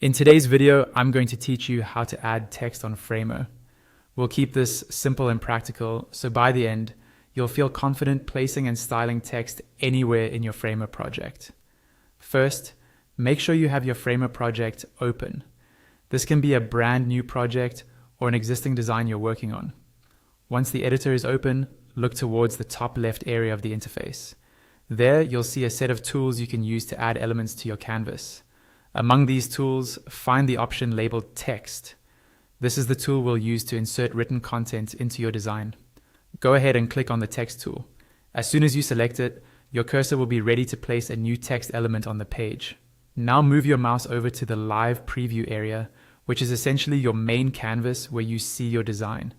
In today's video, I'm going to teach you how to add text on Framer. We'll keep this simple and practical, so by the end, you'll feel confident placing and styling text anywhere in your Framer project. First, make sure you have your Framer project open. This can be a brand new project or an existing design you're working on. Once the editor is open, look towards the top left area of the interface. There, you'll see a set of tools you can use to add elements to your canvas. Among these tools, find the option labeled Text. This is the tool we'll use to insert written content into your design. Go ahead and click on the Text tool. As soon as you select it, your cursor will be ready to place a new text element on the page. Now move your mouse over to the Live Preview area, which is essentially your main canvas where you see your design.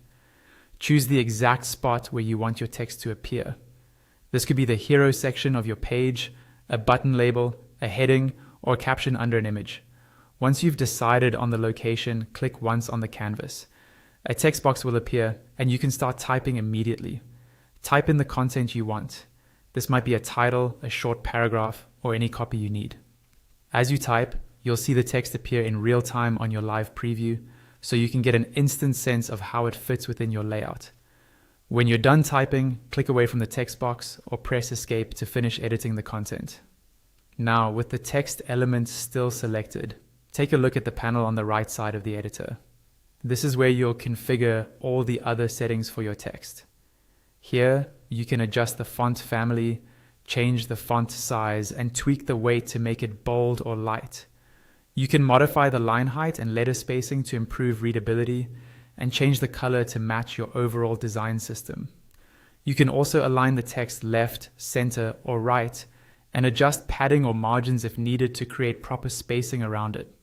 Choose the exact spot where you want your text to appear. This could be the hero section of your page, a button label, a heading, or a caption under an image. Once you've decided on the location, click once on the canvas. A text box will appear and you can start typing immediately. Type in the content you want. This might be a title, a short paragraph, or any copy you need. As you type, you'll see the text appear in real time on your live preview, so you can get an instant sense of how it fits within your layout. When you're done typing, click away from the text box or press escape to finish editing the content. Now, with the text element still selected, take a look at the panel on the right side of the editor. This is where you'll configure all the other settings for your text. Here, you can adjust the font family, change the font size, and tweak the weight to make it bold or light. You can modify the line height and letter spacing to improve readability, and change the color to match your overall design system. You can also align the text left, center, or right, and adjust padding or margins if needed to create proper spacing around it.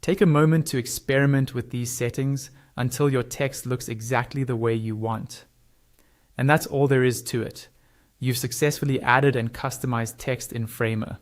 Take a moment to experiment with these settings until your text looks exactly the way you want. And that's all there is to it. You've successfully added and customized text in Framer.